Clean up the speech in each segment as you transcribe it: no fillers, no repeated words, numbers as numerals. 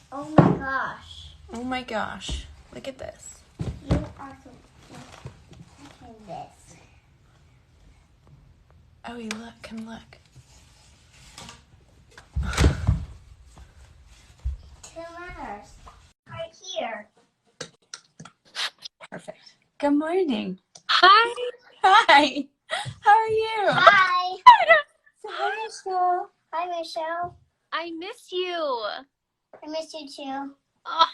Oh my gosh. Oh my gosh. Look at this. You also look at this. Oh, you look. Come look. 2 letters. Right here. Perfect. Good morning. Hi. Hi. How are you? Hi. So hi, Michelle. Hi, Michelle. I miss you. I miss you too. Oh.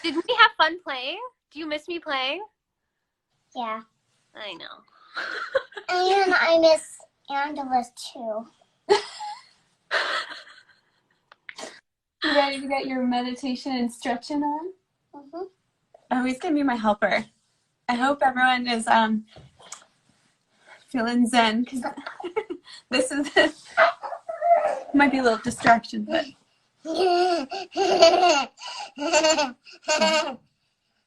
Did we have fun playing? Do you miss me playing? Yeah. I know. And I miss Angela too. You ready to get your meditation and stretching on? Mm-hmm. Oh, he's gonna be my helper. I hope everyone is feeling zen, because this is might be a little distraction, but I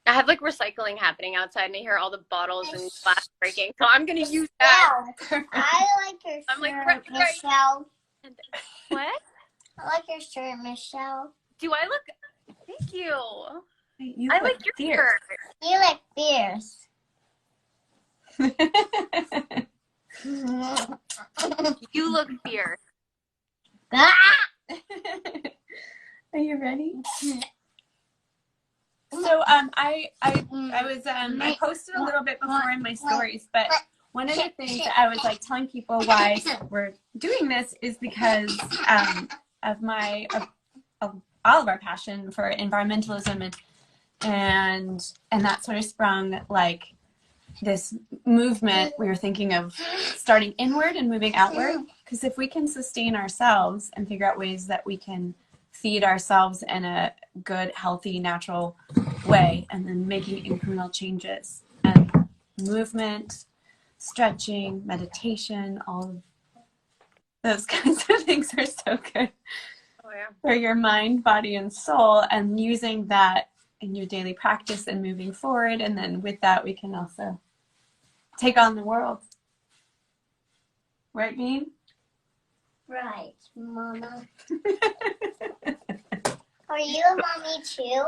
have like recycling happening outside and I hear all the bottles and glass breaking. So I'm going to use that. I like your shirt, I'm like, Michelle. What? I like your shirt, Michelle. Do I look? Thank you. you I like your fierce. shirt. You look fierce. You look fierce. Are you ready? So I posted a little bit before in my stories, but one of the things that I was like telling people why we're doing this is because of all of our passion for environmentalism and that sort of sprung like this movement. We were thinking of starting inward and moving outward, because if we can sustain ourselves and figure out ways that we can feed ourselves in a good, healthy, natural way, and then making incremental changes, and movement, stretching, meditation, all of those kinds of things are so good for your mind, body, and soul, and using that in your daily practice and moving forward. And then with that, we can also take on the world. Right, Bean? Right, Mama. Are you a mommy too?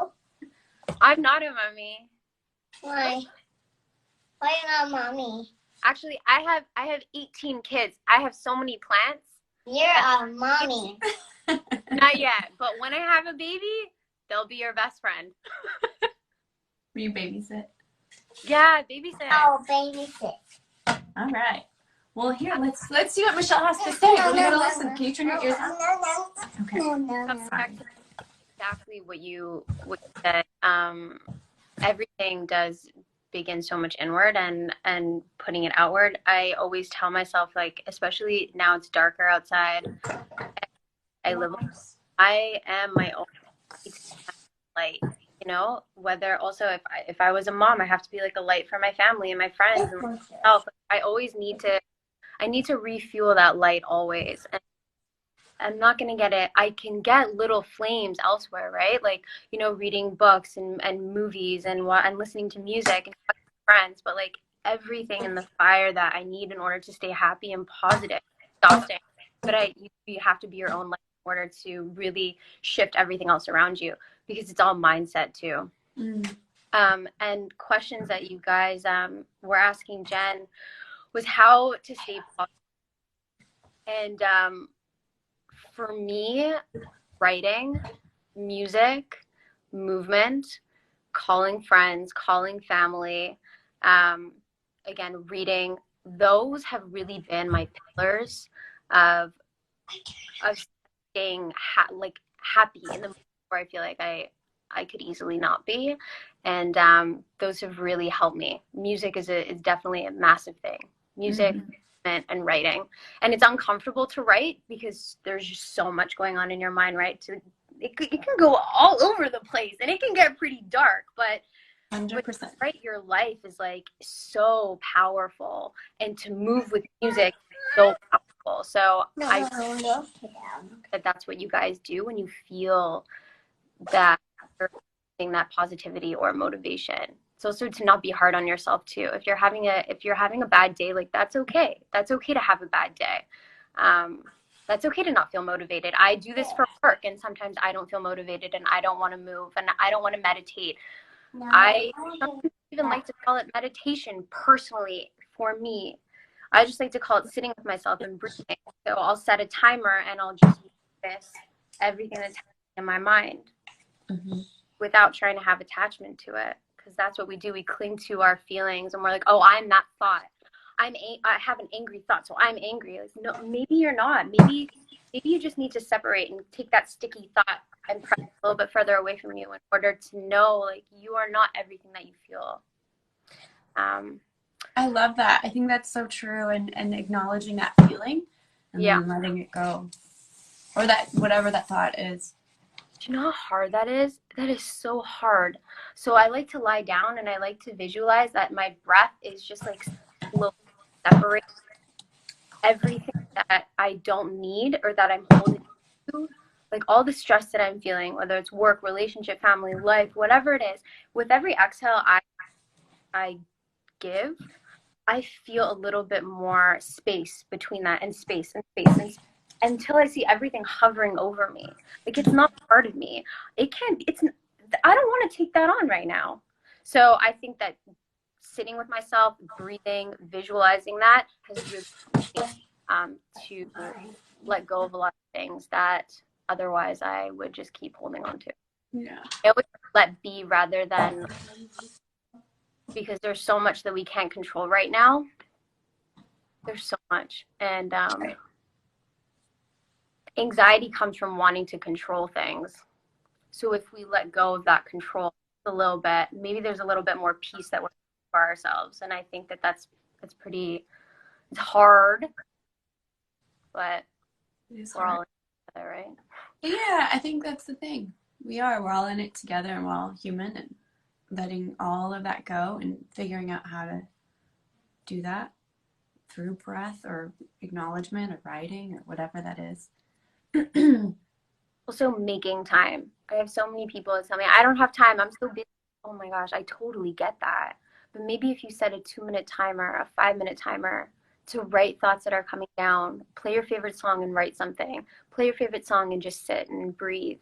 I'm not a mommy. Why? Why are you not a mommy? Actually, I have 18 kids. I have so many plants. You're a mommy. Not yet, but when I have a baby, they'll be your best friend. Will you babysit? Yeah, babysit. Oh, babysit. All right. Well, here, let's see what Michelle has to say. We're gonna listen. Can you turn your ears on? Okay. Comes back to exactly what you said. Everything does begin so much inward and putting it outward. I always tell myself, like, especially now it's darker outside. I am my own light. You know, whether also if I was a mom, I have to be like a light for my family and my friends and myself. I need to refuel that light always. And I'm not going to get it. I can get little flames elsewhere, right? Like, you know, reading books and movies and listening to music and talking to friends, but like everything in the fire that I need in order to stay happy and positive, exhausting. But you have to be your own light in order to really shift everything else around you, because it's all mindset too. And questions that you guys were asking Jen was how to stay positive. And for me, writing, music, movement, calling friends, calling family, again, reading, those have really been my pillars of staying happy in the moment where I feel like I could easily not be. And those have really helped me. Music is definitely a massive thing. Music and writing. And it's uncomfortable to write because there's just so much going on in your mind, right? So it can go all over the place and it can get pretty dark, but 100%. Right, your life is like so powerful, and to move with music is so powerful. So I that that's what you guys do when you feel that you're getting that positivity or motivation. It's also to not be hard on yourself too. If you're having a bad day, like that's okay. That's okay to have a bad day. That's okay to not feel motivated. I do this for work, and sometimes I don't feel motivated and I don't want to move and I don't want to meditate. No, I sometimes even like to call it meditation personally for me. I just like to call it sitting with myself and breathing. So I'll set a timer and I'll just notice everything that's happening in my mind without trying to have attachment to it. Because that's what we do. We cling to our feelings and we're like, oh, I'm that thought. I have an angry thought, so I'm angry. Like, no, maybe you're not. Maybe you just need to separate and take that sticky thought and press it a little bit further away from you in order to know, like, you are not everything that you feel. I love that. I think that's so true, and acknowledging that feeling and then letting it go, or that whatever that thought is. Do you know how hard that is? That is so hard. So I like to lie down and I like to visualize that my breath is just like slowly separate everything that I don't need or that I'm holding to, like all the stress that I'm feeling, whether it's work, relationship, family, life, whatever it is. With every exhale I give, I feel a little bit more space between that and space and space and space, until I see everything hovering over me. Like, it's not part of me. I don't want to take that on right now. So I think that sitting with myself, breathing, visualizing that has really to let go of a lot of things that otherwise I would just keep holding on to. Yeah. I always let be rather than, because there's so much that we can't control right now. There's so much. And anxiety comes from wanting to control things. So if we let go of that control a little bit, maybe there's a little bit more peace that we're for ourselves. And I think that it's hard, but we're all in it together, right? Yeah, I think that's the thing. We're all in it together, and we're all human, and letting all of that go and figuring out how to do that through breath or acknowledgement or writing or whatever that is. Also making time. I have so many people that tell me, I don't have time, I'm so busy. Oh my gosh, I totally get that. But maybe if you set a 2-minute timer, a 5-minute timer to write thoughts that are coming down, play your favorite song and write something, play your favorite song and just sit and breathe,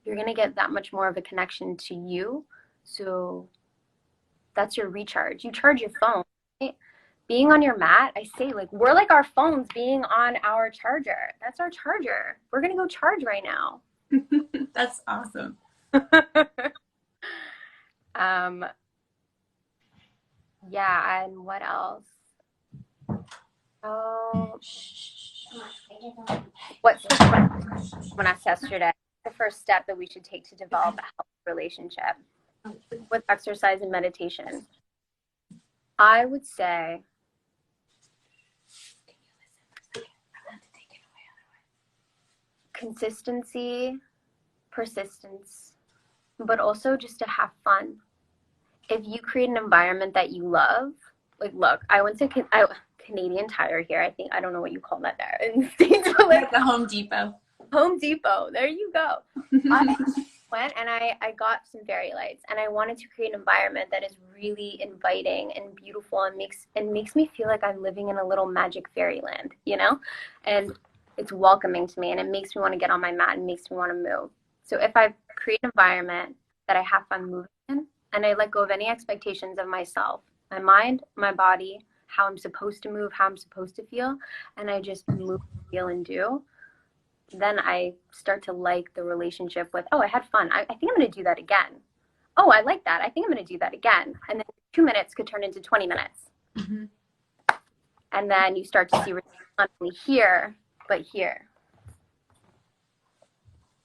you're going to get that much more of a connection to you. So that's your recharge. You charge your phone, right? Being on your mat, I say, like, we're like our phones being on our charger. That's our charger. We're going to go charge right now. That's awesome. Yeah, and what else? Oh, what's the first one I asked yesterday? The first step that we should take to develop a healthy relationship with exercise and meditation. I would say consistency, persistence, but also just to have fun. If you create an environment that you love, like, look, I went to Canadian Tire here. I don't know what you call that there in the States, but like the Home Depot. Home Depot, there you go. I went and I got some fairy lights, and I wanted to create an environment that is really inviting and beautiful and makes me feel like I'm living in a little magic fairyland, you know? And it's welcoming to me, and it makes me want to get on my mat and makes me want to move. So if I create an environment that I have fun moving in, and I let go of any expectations of myself, my mind, my body, how I'm supposed to move, how I'm supposed to feel, and I just move, feel, and do, then I start to like the relationship with, oh, I had fun. I think I'm going to do that again. Oh, I like that. I think I'm going to do that again. And then 2 minutes could turn into 20 minutes. Mm-hmm. And then you start to see not only here, but here.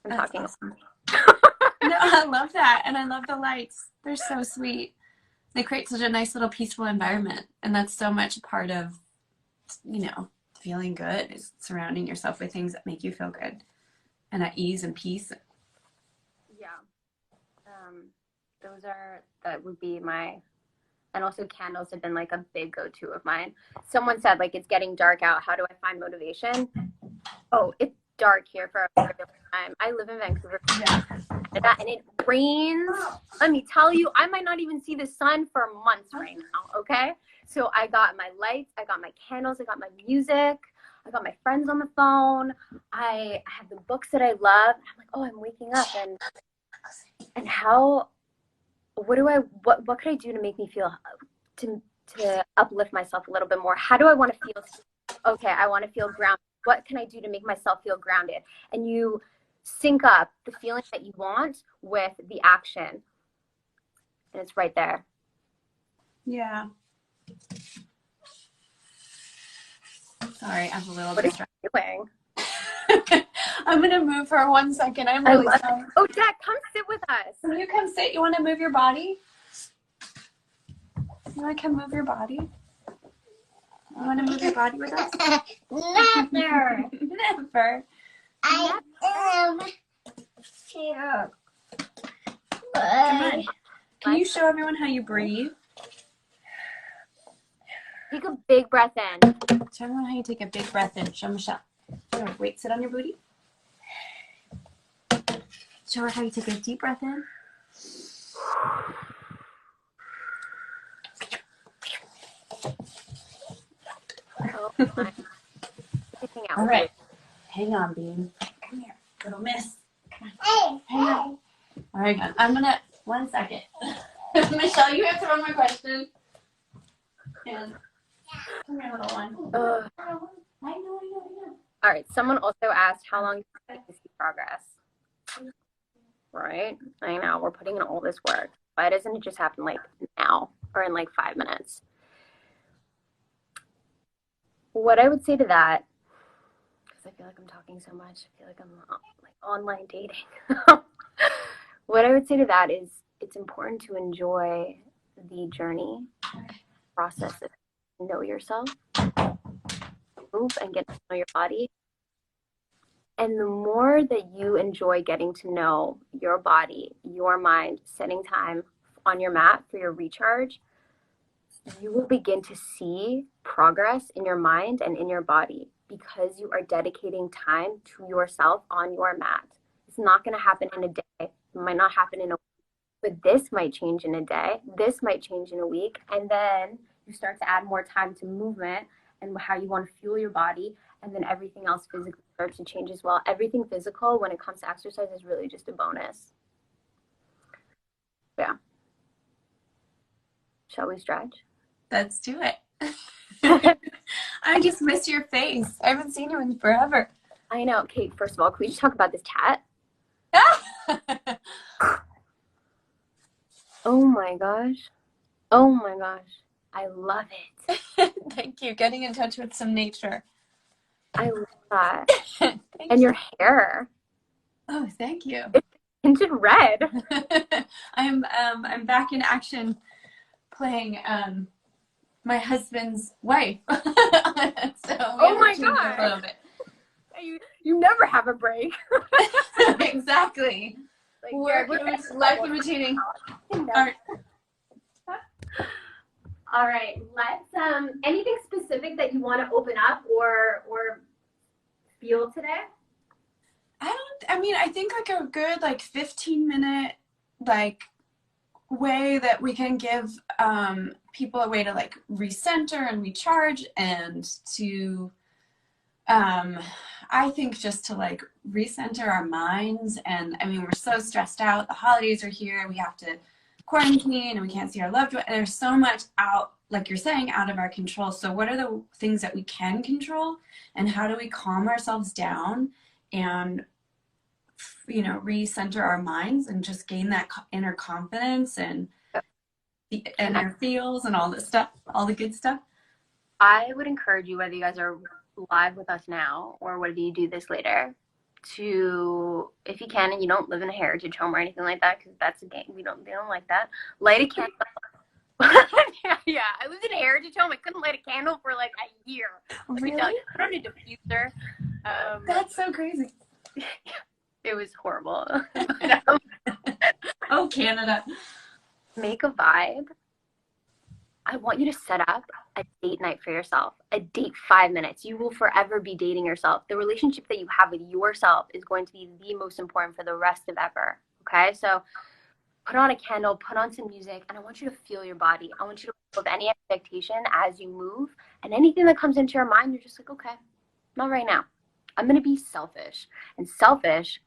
I'm That's talking. Awesome. No, I love that. And I love the lights. They're so sweet. They create such a nice little peaceful environment. And that's so much a part of, feeling good, is surrounding yourself with things that make you feel good and at ease and peace. Yeah. That would be and also candles have been like a big go-to of mine. Someone said, like, it's getting dark out. How do I find motivation? Oh, it's dark here for a very long time. I live in Vancouver. Yeah. And it rains. Let me tell you, I might not even see the sun for months right now, okay? So I got my lights, I got my candles, I got my music, I got my friends on the phone. I have the books that I love. I'm like, oh, I'm waking up, and how, what could I do to make me feel, to uplift myself a little bit more? How do I want to feel? Okay, I want to feel grounded. What can I do to make myself feel grounded? And you sync up the feeling that you want with the action, and it's right there. Yeah. Sorry, I'm a little What are distracted. you doing? I'm gonna move for 1 second. I'm really sorry. Oh, Dad, come sit with us. Can you come sit? You want to move your body? You want to come move your body? You want to move your body with us? Never. Never. I am scared. Come on. Can you show everyone how you breathe? Take a big breath in. Show everyone how you take a big breath in. Show Michelle. Wait, sit on your booty. Show her how you take a deep breath in. Oh, my. All right. Hang on, Bean. Come here, little miss. Come on. Hang on. All right, I'm gonna, 1 second. Michelle, you answer one more question. And come here, little one. I know. All right. Someone also asked how long do you take to see progress? Right. I know. We're putting in all this work. Why doesn't it just happen like now or in like 5 minutes? What I would say to that, because I feel like I'm talking so much, I feel like I'm like online dating. What I would say to that is it's important to enjoy the journey, process of know yourself, move and get to know your body. And the more that you enjoy getting to know your body, your mind, setting time on your mat for your recharge, you will begin to see progress in your mind and in your body because you are dedicating time to yourself on your mat. It's not going to happen in a day. It might not happen in a week, but this might change in a day. This might change in a week. And then you start to add more time to movement and how you want to fuel your body. And then everything else physically starts to change as well. Everything physical when it comes to exercise is really just a bonus. Yeah. Shall we stretch? Let's do it. I just miss your face. I haven't seen you in forever. I know. Kate, first of all, can we just talk about this tat? Oh my gosh. Oh my gosh. I love it. Thank you. Getting in touch with some nature. I love that. And your hair. Oh, thank you. It's tinted red. I'm back in action playing my husband's wife. So oh my god. A little bit. You never have a break. Exactly. Like, life imitating art. All right, let's anything specific that you want to open up or feel today? I think like a good 15-minute way that we can give people a way to recenter and recharge and to I think just to recenter our minds. And we're so stressed out. The holidays are here. We have to quarantine and we can't see our loved one. There's so much out, like you're saying, out of our control. So what are the things that we can control, and how do we calm ourselves down and recenter our minds and just gain that inner confidence and the inner feels and all this stuff, all the good stuff? I would encourage you, whether you guys are live with us now or whether you do this later, to, if you can, and you don't live in a heritage home or anything like that, because that's a game, they don't like that, light a candle. yeah, I lived in a heritage home. I couldn't light a candle for a year. Really? Put on a diffuser. That's so crazy. It was horrible. Oh, Canada. Make a vibe. I want you to set up a date night for yourself. A date 5 minutes. You will forever be dating yourself. The relationship that you have with yourself is going to be the most important for the rest of ever. Okay? So put on a candle, put on some music, and I want you to feel your body. I want you to feel any expectation as you move, and anything that comes into your mind, you're just okay. Not right now. I'm going to be selfish. And selfish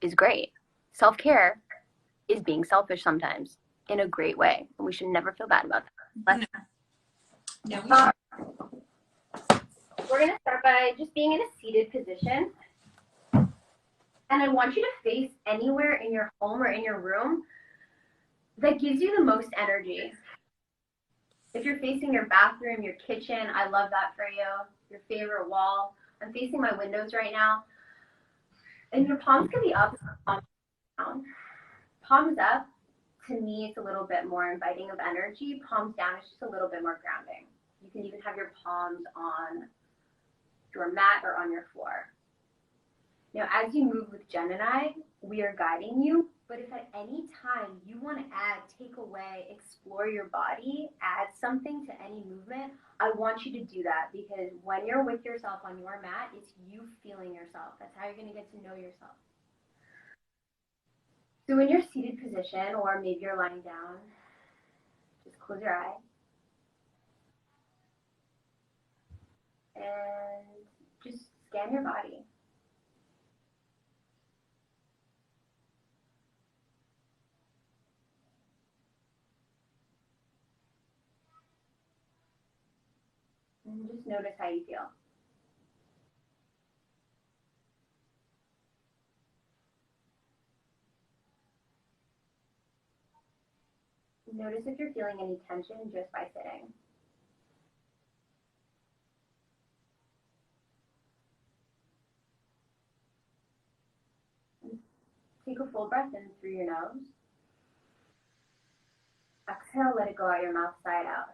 is great. Self-care is being selfish sometimes in a great way. And we should never feel bad about that. No, We're going to start by just being in a seated position. And I want you to face anywhere in your home or in your room that gives you the most energy. If you're facing your bathroom, your kitchen, I love that for you. Your favorite wall. I'm facing my windows right now. And your palms can be up, palms down. Palms up, to me, it's a little bit more inviting of energy. Palms down is just a little bit more grounding. You can even have your palms on your mat or on your floor. Now, as you move with Jen and I, we are guiding you, but if at any time you want to add, take away, explore your body, add something to any movement, I want you to do that, because when you're with yourself on your mat, it's you feeling yourself. That's how you're going to get to know yourself. So in your seated position, or maybe you're lying down, just close your eye. And just scan your body. And just notice how you feel. Notice if you're feeling any tension just by sitting. Take a full breath in through your nose. Exhale, let it go out your mouth, side out.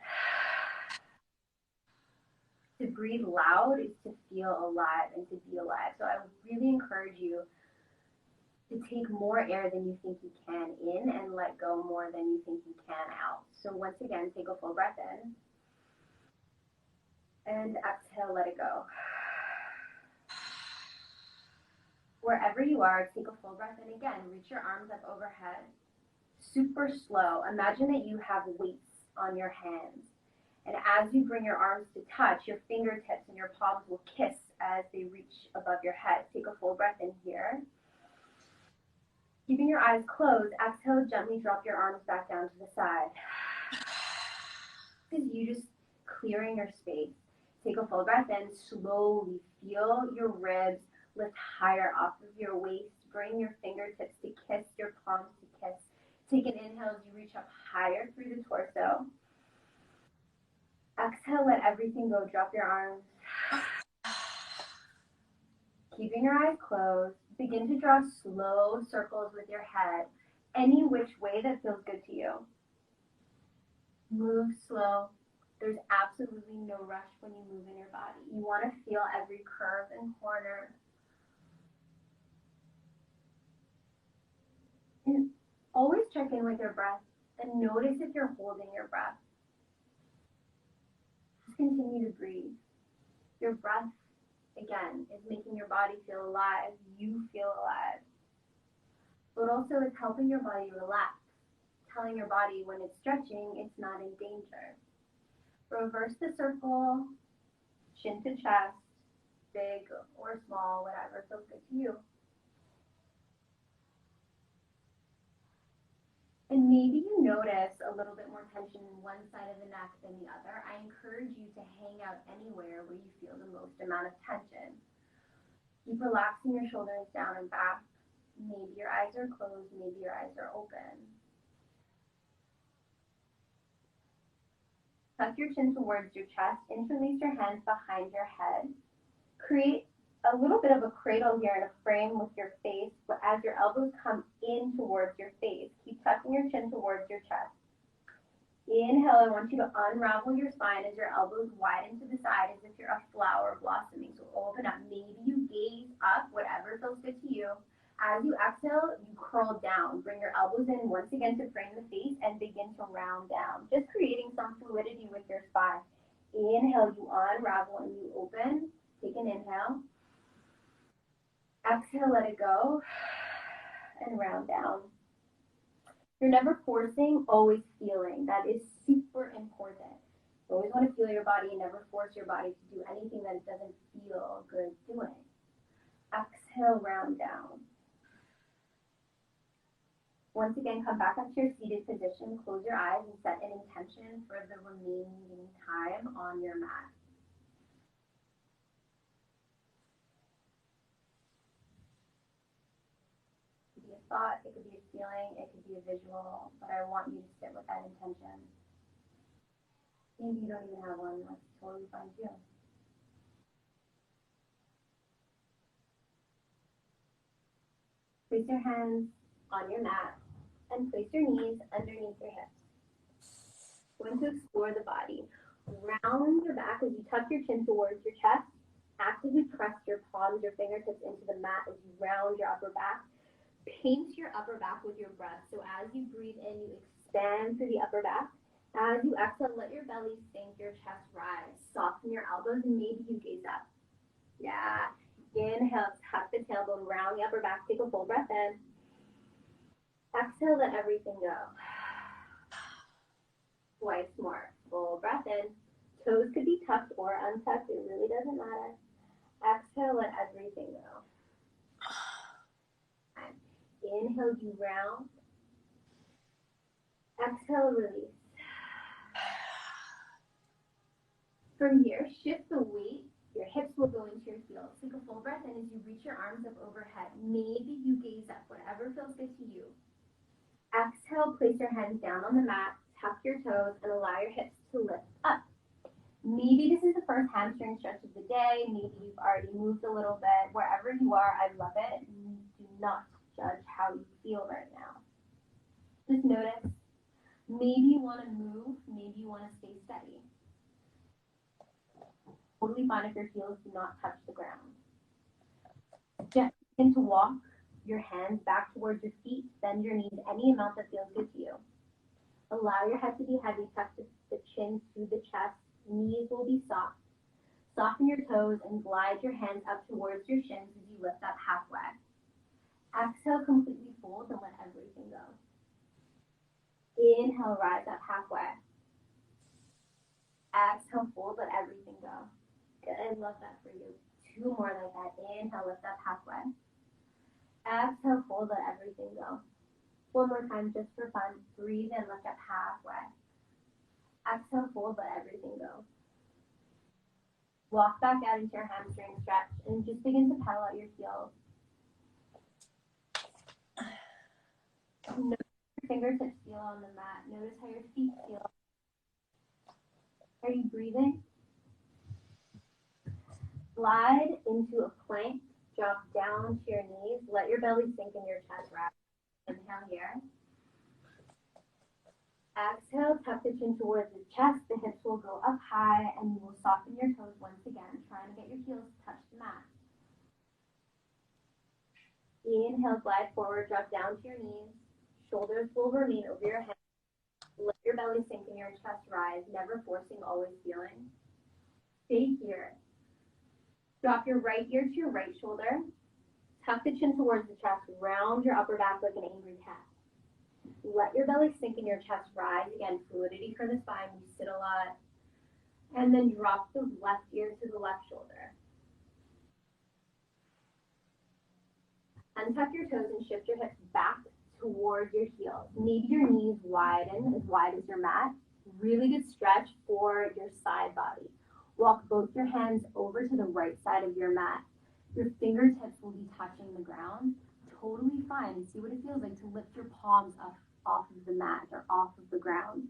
To breathe loud is to feel alive and to be alive. So I would really encourage you to take more air than you think you can in and let go more than you think you can out. So once again, take a full breath in. And exhale, let it go. Wherever you are, take a full breath in again. Reach your arms up overhead. Super slow. Imagine that you have weights on your hands. And as you bring your arms to touch, your fingertips and your palms will kiss as they reach above your head. Take a full breath in here. Keeping your eyes closed, exhale, gently drop your arms back down to the side. This is you just clearing your space. Take a full breath in, slowly feel your ribs lift higher off of your waist. Bring your fingertips to kiss, your palms to kiss. Take an inhale as you reach up higher through the torso. Exhale, let everything go. Drop your arms. Keeping your eyes closed, begin to draw slow circles with your head, any which way that feels good to you. Move slow. There's absolutely no rush when you move in your body. You want to feel every curve and corner. And always check in with your breath and notice if you're holding your breath. Just continue to breathe. Your breath, again, is making your body feel alive. You feel alive. But also it's helping your body relax, telling your body when it's stretching, it's not in danger. Reverse the circle, chin to chest, big or small, whatever feels good to you. And maybe you notice a little bit more tension in one side of the neck than the other. I encourage you to hang out anywhere where you feel the most amount of tension. Keep relaxing your shoulders down and back. Maybe your eyes are closed, maybe your eyes are open. Tuck your chin towards your chest, interlace your hands behind your head. Create a little bit of a cradle here in a frame with your face, but as your elbows come in towards your face, keep tucking your chin towards your chest. Inhale, I want you to unravel your spine as your elbows widen to the side as if you're a flower blossoming. So open up. Maybe you gaze up, whatever feels good to you. As you exhale, you curl down. Bring your elbows in once again to frame the face and begin to round down, just creating some fluidity with your spine. Inhale, you unravel and you open. Take an inhale. Exhale, let it go, and round down. You're never forcing, always feeling. That is super important. You always want to feel your body and never force your body to do anything that it doesn't feel good doing. Exhale, round down. Once again, come back up to your seated position, close your eyes, and set an intention for the remaining time on your mat. It could be a thought, it could be a feeling, it could be a visual, but I want you to sit with that intention. Maybe you don't even have one, that's totally fine too. Place your hands on your mat and place your knees underneath your hips. We're going to explore the body. Round your back as you tuck your chin towards your chest. Actively press your palms, your fingertips into the mat as you round your upper back. Paint your upper back with your breath. So as you breathe in, you expand through the upper back. As you exhale, let your belly sink, your chest rise. Soften your elbows and maybe you gaze up. Yeah. Inhale, tuck the tailbone, round the upper back, take a full breath in. Exhale, let everything go. Twice more. Full breath in. Toes could be tucked or untucked, it really doesn't matter. Exhale, let everything go. Inhale, you round. Exhale, release. From here, shift the weight. Your hips will go into your heels. Take a full breath in as you reach your arms up overhead. Maybe you gaze up, whatever feels good to you. Exhale, place your hands down on the mat, tuck your toes, and allow your hips to lift up. Maybe this is the first hamstring stretch of the day. Maybe you've already moved a little bit. Wherever you are, I love it. Do not judge how you feel right now. Just notice. Maybe you want to move. Maybe you want to stay steady. Totally fine if your heels do not touch the ground. Just begin to walk your hands back towards your feet. Bend your knees any amount that feels good to you. Allow your head to be heavy. Tuck the chin to the chest. Knees will be soft. Soften your toes and glide your hands up towards your shins as you lift up halfway. Exhale, completely fold and let everything go. Inhale, rise up halfway. Exhale, fold, let everything go. Good, I love that for you. Two more like that. Inhale, lift up halfway. Exhale, fold, let everything go. One more time, just for fun. Breathe in, lift up halfway. Exhale, fold, let everything go. Walk back out into your hamstring stretch and just begin to pedal out your heels. Notice your fingertips feel on the mat. Notice how your feet feel. Are you breathing? Slide into a plank. Drop down to your knees. Let your belly sink in your chest rise. Inhale here. Exhale, tuck the chin towards the chest. The hips will go up high and you will soften your toes once again, trying to get your heels to touch the mat. Inhale, glide forward, drop down to your knees. Shoulders will remain over your head. Let your belly sink and your chest rise, never forcing, always feeling. Stay here. Drop your right ear to your right shoulder. Tuck the chin towards the chest. Round your upper back like an angry cat. Let your belly sink and your chest rise. Again, fluidity for the spine. We sit a lot. And then drop the left ear to the left shoulder. Untuck your toes and shift your hips back towards your heels. Maybe your knees widen as wide as your mat. Really good stretch for your side body. Walk both your hands over to the right side of your mat. Your fingertips will be touching the ground. Totally fine. See what it feels like to lift your palms up off of the mat or off of the ground.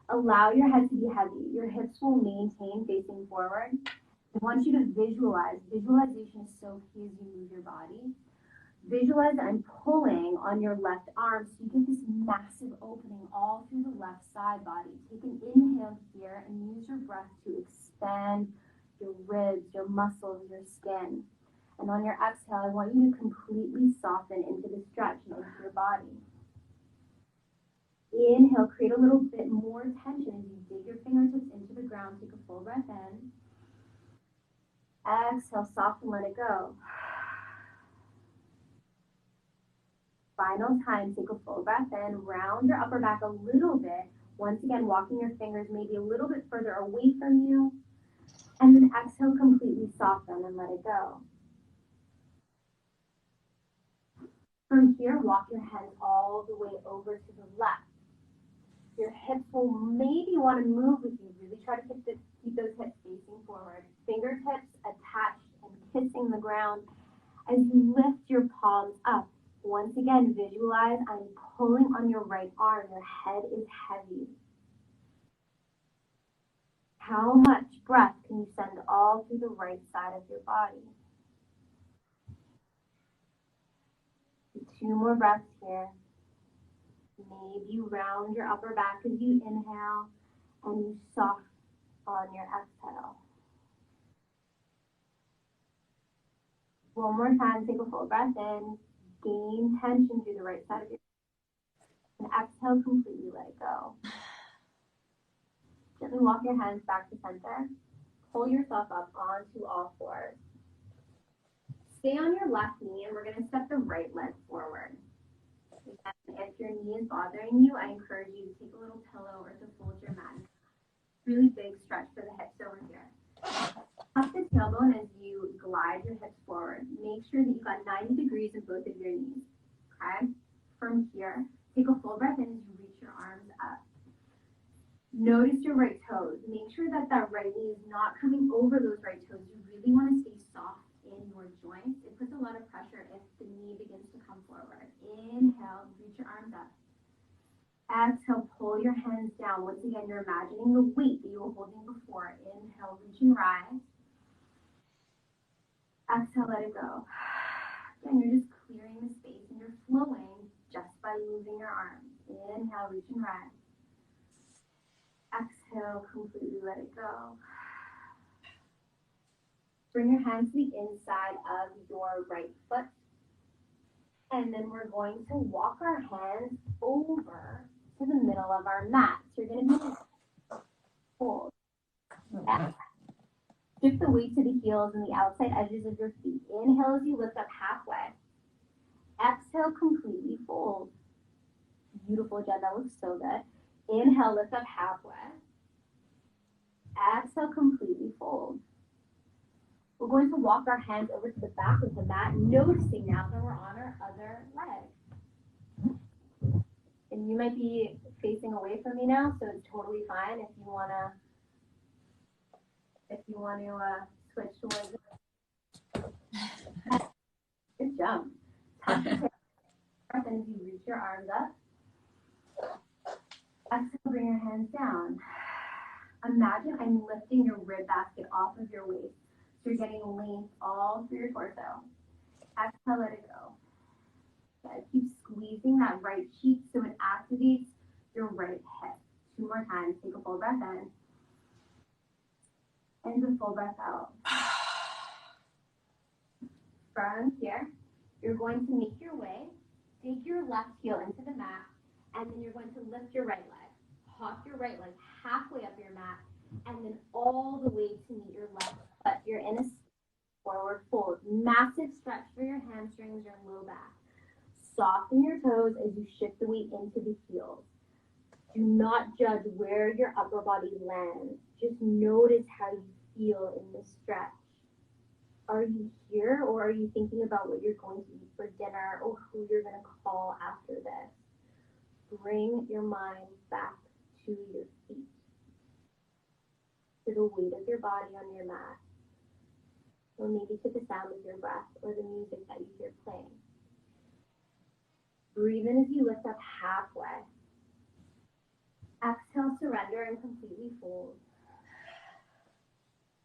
Allow your head to be heavy. Your hips will maintain facing forward. I want you to visualize. Visualization is so key as you move your body. Visualize I'm pulling on your left arm so you get this massive opening all through the left side body. Take an inhale here and use your breath to expand your ribs, your muscles, your skin. And on your exhale, I want you to completely soften into the stretch and into your body. Inhale, create a little bit more tension as you dig your fingertips into the ground. Take a full breath in. Exhale, soften, let it go. Final time, take a full breath in. Round your upper back a little bit. Once again, walking your fingers maybe a little bit further away from you. And then exhale, completely soften and let it go. From here, walk your hands all the way over to the left. Your hips will maybe want to move with you. Really try to keep those hips facing forward. Fingertips attached and kissing the ground as you lift your palms up. Once again, visualize I'm pulling on your right arm. Your head is heavy. How much breath can you send all through the right side of your body? 2 more breaths here. Maybe you round your upper back as you inhale and you soften on your exhale. One more time, take a full breath in, gain tension through the right side of your body, and exhale, completely let it go. Gently walk your hands back to center. Pull yourself up onto all fours. Stay on your left knee, and we're going to step the right leg forward. Again, if your knee is bothering you, I encourage you to take a little pillow or to fold your mat. Really big stretch for the hips over here. Up the tailbone as you glide your hips forward. Make sure that you've got 90 degrees in both of your knees. Okay? From here, take a full breath in as you reach your arms up. Notice your right toes. Make sure that that right knee is not coming over those right toes. You really want to stay soft in your joints. It puts a lot of pressure if the knee begins to come forward. Inhale, reach your arms up. Exhale, pull your hands down. Once again, you're imagining the weight that you were holding before. Inhale, reach and rise. Exhale, let it go. Again, you're just clearing the space and you're flowing just by moving your arms. Inhale, reach and rise. Exhale, completely let it go. Bring your hands to the inside of your right foot. And then we're going to walk our hands over to the middle of our mat. So you're going to be hold. Shift the weight to the heels and the outside edges of your feet. Inhale as you lift up halfway. Exhale, completely fold. Beautiful, Jen. That looks so good. Inhale, lift up halfway. Exhale, completely fold. We're going to walk our hands over to the back of the mat, noticing now that we're on our other leg. And you might be facing away from me now, so it's totally fine if you want to switch towards it. Good job. Tuck the tail as you reach your arms up. Exhale, bring your hands down. Imagine I'm lifting your rib basket off of your waist. So you're getting length all through your torso. Exhale, let it go. Good. Keep squeezing that right cheek so it activates your right hip. 2 more times. Take a full breath in. And a full breath out. From here, you're going to make your way. Take your left heel into the mat. And then you're going to lift your right leg. Hop your right leg halfway up your mat. And then all the way to meet your left foot. You're in a forward fold. Massive stretch for your hamstrings, your low back. Soften your toes as you shift the weight into the heels. Do not judge where your upper body lands. Just notice how you feel in this stretch. Are you here, or are you thinking about what you're going to eat for dinner or who you're going to call after this? Bring your mind back to your feet, to the weight of your body on your mat, or maybe to the sound of your breath or the music that you hear playing. Breathe in as you lift up halfway. Exhale, surrender and completely fold.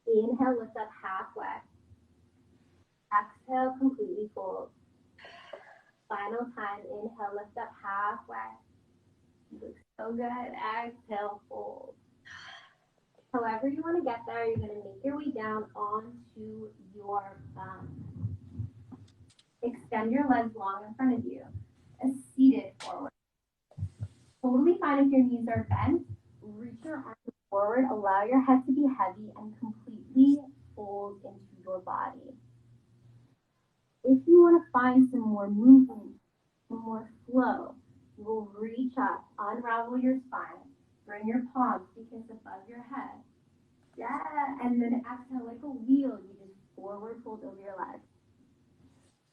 Inhale, lift up halfway. Exhale, completely fold. Final time, inhale, lift up halfway. You look so good. Exhale, fold. However you want to get there, you're going to make your way down onto your bum. Extend your legs long in front of you. A seated forward. Totally fine if your knees are bent. Reach your arms forward. Allow your head to be heavy and completely fold into your body. If you want to find some more movement, some more flow, you will reach up, unravel your spine, Bring your palms to kiss above your head. Yeah, and then exhale like a wheel. You just forward fold over your legs.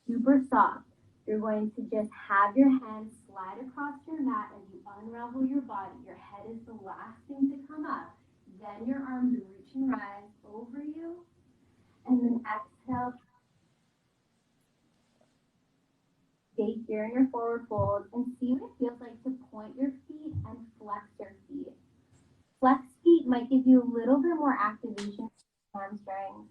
Super soft. You're going to just have your hands slide across your mat as you unravel your body. Your head is the last thing to come up. Then your arms reach and rise over you. And then exhale. Stay here in your forward fold and see what it feels like to point your feet and flex your feet. Flex feet might give you a little bit more activation in the hamstrings.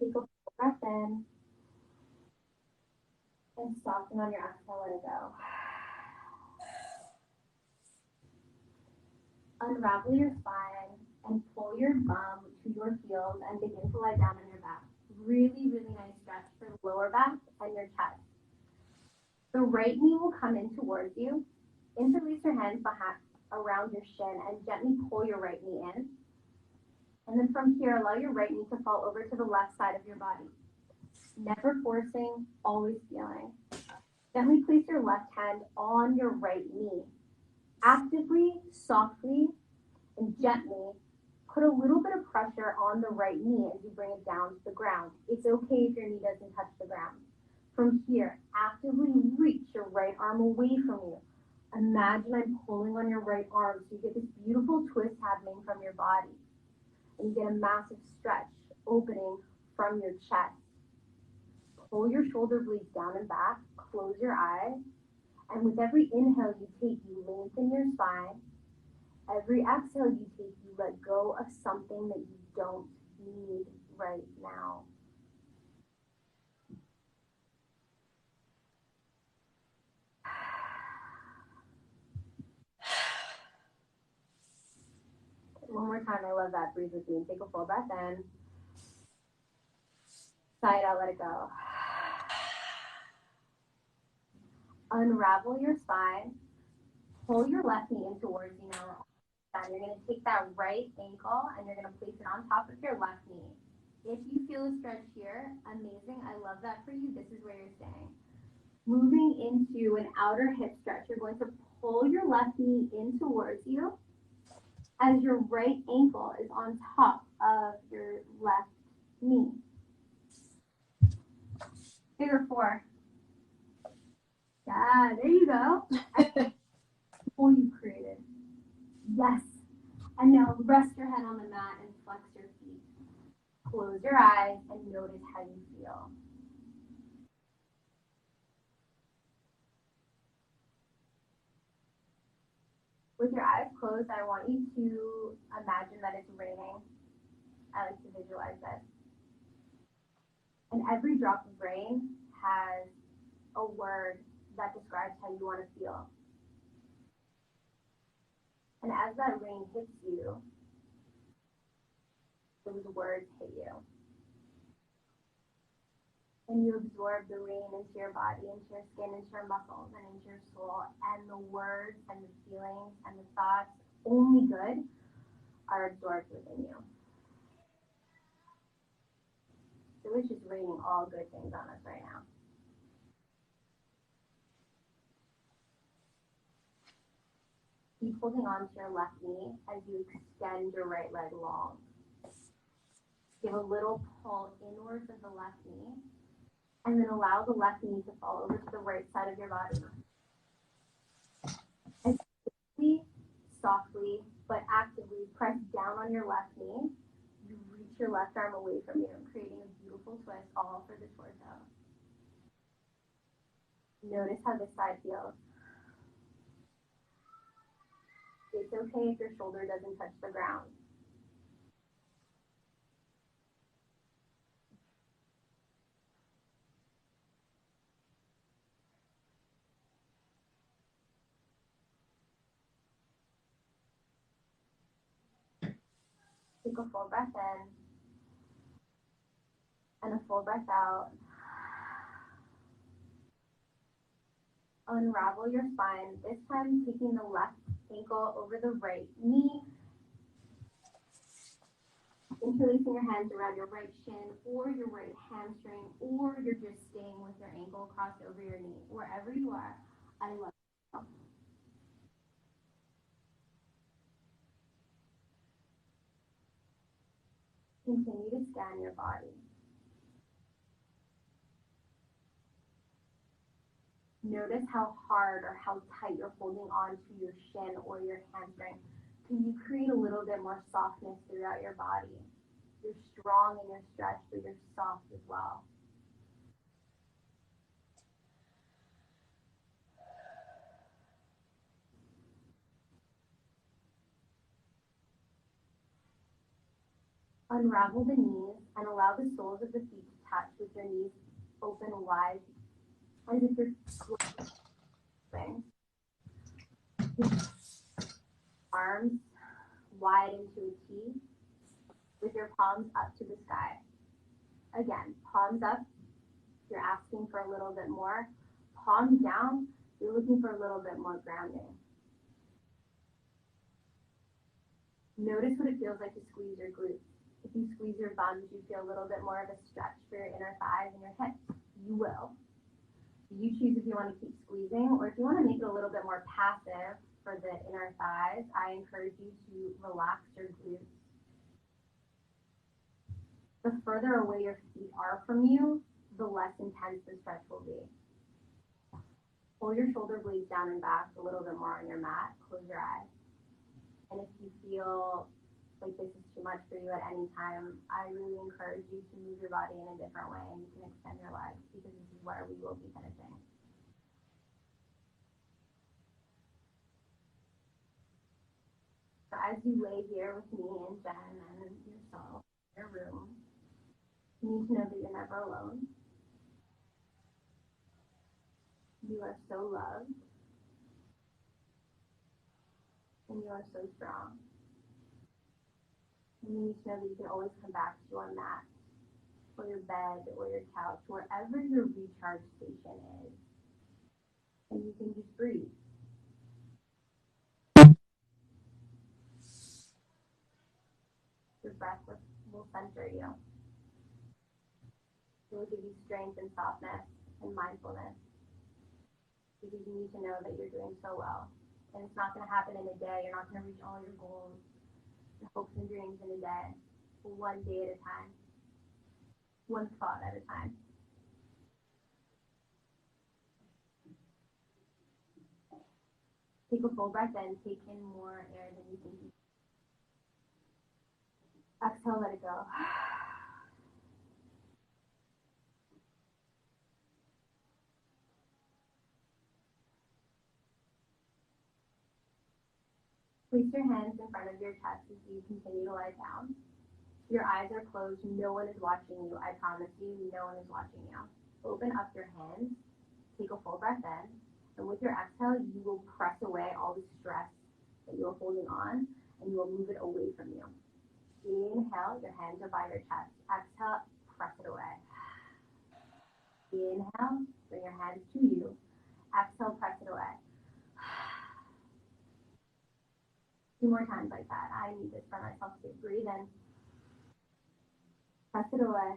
Take a full breath in and soften on your exhale, let it go. Unravel your spine and pull your bum to your heels and begin to lie down on your back. Really, really nice stretch for the lower back and your chest. The right knee will come in towards you. Interlace your hands behind around your shin and gently pull your right knee in. And then from here, allow your right knee to fall over to the left side of your body. Never forcing, always feeling. Gently place your left hand on your right knee. Actively, softly, and gently put a little bit of pressure on the right knee as you bring it down to the ground. It's okay if your knee doesn't touch the ground. From here, actively reach your right arm away from you. Imagine I'm pulling on your right arm so you get this beautiful twist happening from your body. And you get a massive stretch opening from your chest. Pull your shoulder blades down and back, close your eyes, and with every inhale you take, you lengthen your spine. Every exhale you take, you let go of something that you don't need right now. One more time, I love that. Breathe with me. Take a full breath in. Sigh it out, let it go. Unravel your spine. Pull your left knee in towards you now. And you're going to take that right ankle and you're going to place it on top of your left knee. If you feel a stretch here, amazing. I love that for you. This is where you're staying. Moving into an outer hip stretch, you're going to pull your left knee in towards you as your right ankle is on top of your left knee. Figure 4. Yeah, there you go. Pull you created. Yes. And now rest your head on the mat and flex your feet. Close your eyes and notice how you feel. With your eyes closed, I want you to imagine that it's raining. I like to visualize this. And every drop of rain has a word that describes how you want to feel. And as that rain hits you, those words hit you. And you absorb the rain into your body, into your skin, into your muscles, and into your soul. And the words and the feelings and the thoughts, only good, are absorbed within you. So it's just raining all good things on us right now. Keep holding on to your left knee as you extend your right leg long. Give a little pull inwards of the left knee, and then allow the left knee to fall over to the right side of your body. And softly, but actively press down on your left knee. You reach your left arm away from you, creating a beautiful twist all for the torso. Notice how this side feels. It's okay if your shoulder doesn't touch the ground. Take a full breath in and a full breath out. Unravel your spine, this time taking the left ankle over the right knee. Interlace placing your hands around your right shin or your right hamstring, or you're just staying with your ankle crossed over your knee. Wherever you are, I love you. Continue to scan your body. Notice how hard or how tight you're holding on to your shin or your hamstring. Can you create a little bit more softness throughout your body? You're strong in your stretch, but you're soft as well. Unravel the knees and allow the soles of the feet to touch with your knees open wide, as if you're squishing. Arms wide into a T with your palms up to the sky. Again, palms up, you're asking for a little bit more. Palms down, you're looking for a little bit more grounding. Notice what it feels like to squeeze your glutes. If you squeeze your buns, you feel a little bit more of a stretch for your inner thighs and your hips. You will. You choose if you want to keep squeezing, or if you want to make it a little bit more passive for the inner thighs, I encourage you to relax your glutes. The further away your feet are from you, the less intense the stretch will be. Pull your shoulder blades down and back a little bit more on your mat. Close your eyes. And if you feel like this is too much for you at any time, I really encourage you to move your body in a different way, and you can extend your legs, because this is where we will be finishing. So as you lay here with me and Jen and yourself in your room, you need to know that you're never alone. You are so loved, and you are so strong. And you need to know that you can always come back to your mat, or your bed, or your couch, wherever your recharge station is. And you can just breathe. Your breath will center you. It will give you strength and softness and mindfulness, because you need to know that you're doing so well. And it's not going to happen in a day. You're not going to reach all your goals, your hopes and dreams in a day. One day at a time. One thought at a time. Take a full breath in. Take in more air than you think you can. Exhale, let it go. Place your hands in front of your chest as you continue to lie down. Your eyes are closed. No one is watching you. I promise you, no one is watching you. Open up your hands. Take a full breath in. And with your exhale, you will press away all the stress that you're holding on, and you will move it away from you. Inhale, your hands are by your chest. Exhale, press it away. Inhale, bring your hands to you. Exhale, press it away. 2 more times like that. I need this for myself to breathe in. Press it away.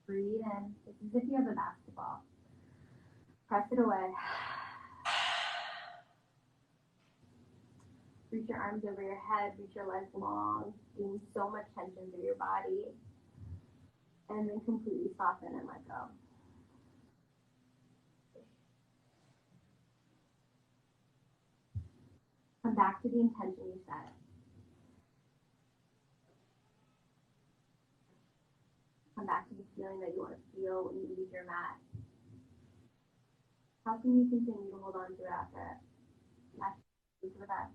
Breathe in. It's as if you have a basketball. Press it away. Reach your arms over your head. Reach your legs long. Feeling so much tension through your body. And then completely soften and let go. Come back to the intention you set. Come back to the feeling that you want to feel when you leave your mat. How can you continue to hold on to it after it? For that.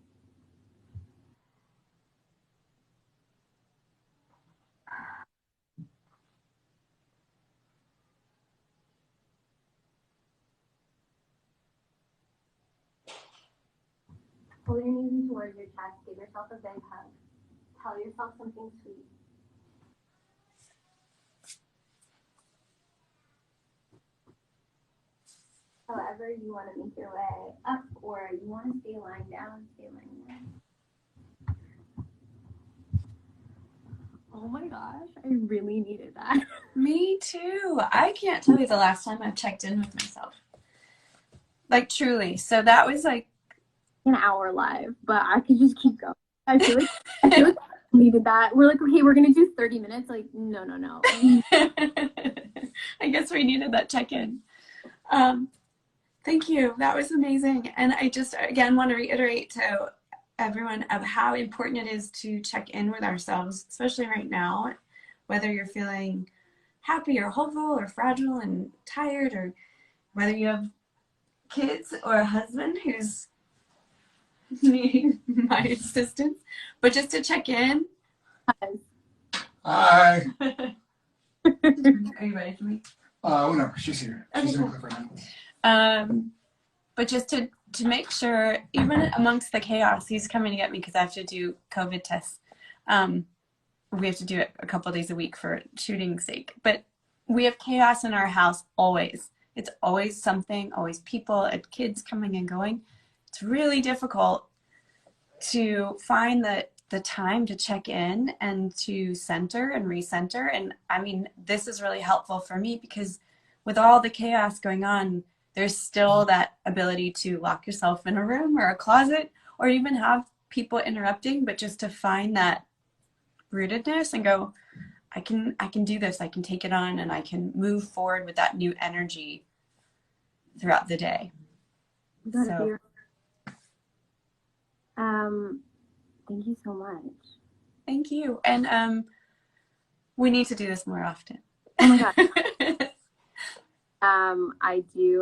Pull your knees in towards your chest. Give yourself a big hug. Tell yourself something sweet. However you want to make your way up, or you want to stay lying down, stay lying down. gosh, I really needed that. Me too. I can't tell you the last time I've checked in with myself. Like, truly. So that was like an hour live, but I could just keep going. I feel like I needed that. We're like, okay, we're gonna do 30 minutes. Like, no. I guess we needed that check-in. Thank you. That was amazing. And I just, again, want to reiterate to everyone of how important it is to check in with ourselves, especially right now, whether you're feeling happy or hopeful or fragile and tired, or whether you have kids or a husband who's needing my assistance, but just to check in. Hi. Are you ready for me? Whenever. She's here. Okay, She's cool. in the clip right now. But just to make sure, even amongst the chaos, he's coming to get me because I have to do COVID tests. We have to do it a couple days a week for shooting's sake. But we have chaos in our house always. It's always something, always people, kids coming and going. It's really difficult to find the time to check in and to center and recenter. And I mean, this is really helpful for me because with all the chaos going on, there's still that ability to lock yourself in a room or a closet, or even have people interrupting, but just to find that rootedness and go, I can do this, I can take it on, and I can move forward with that new energy throughout the day. So. Thank you so much. Thank you. And we need to do this more often. Oh my God.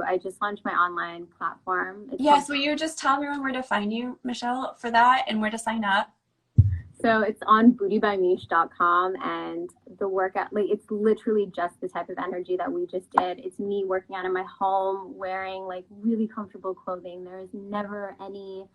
I just launched my online platform. Yes, will you just tell everyone where to find you, Michelle, for that, and where to sign up? So it's on bootybymish.com, and the workout, like, it's literally just the type of energy that we just did. It's me working out in my home, wearing like really comfortable clothing. There's never any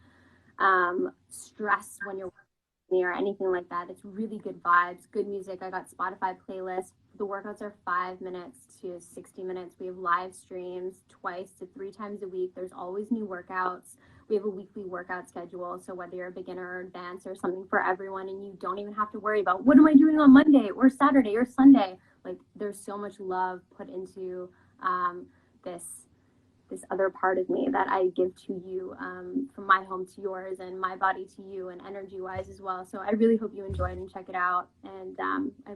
stress when you're working or anything like that. It's really good vibes, good music. I got Spotify playlists. The workouts are 5 minutes to 60 minutes. We have live streams 2 to 3 times a week. There's always new workouts. We have a weekly workout schedule. So whether you're a beginner or advanced, there's something for everyone, and you don't even have to worry about what am I doing on Monday or Saturday or Sunday. Like, there's so much love put into this other part of me that I give to you, from my home to yours and my body to you, and energy wise as well. So I really hope you enjoy it and check it out. And I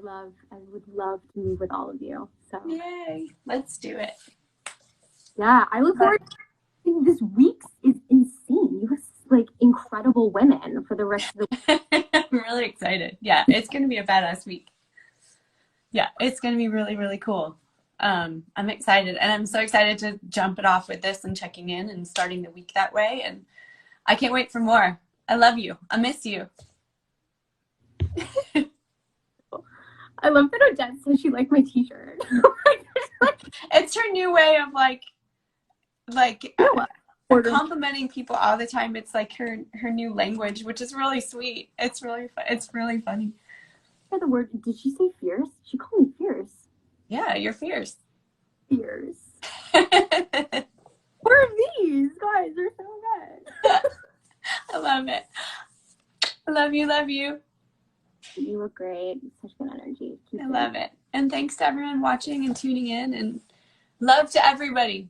would love to move with all of you. So yay, let's do it. Yeah, I look forward to this week. Is insane. You have like incredible women for the rest of the week. I'm really excited. Yeah, it's going to be a badass week. Yeah, it's going to be really, really cool. I'm excited, and I'm so excited to jump it off with this and checking in and starting the week that way. And I can't wait for more. I love you. I miss you. I love that Odette says she liked my t-shirt. It's her new way of like complimenting people all the time. It's like her new language, which is really sweet. It's really funny. The word, did she say fierce? She called me fierce. Yeah, you're fierce. Fierce. What are these guys? They're so good. I love it. I love you. Love you. You look great. Such good energy. I love it. And thanks to everyone watching and tuning in, and love to everybody.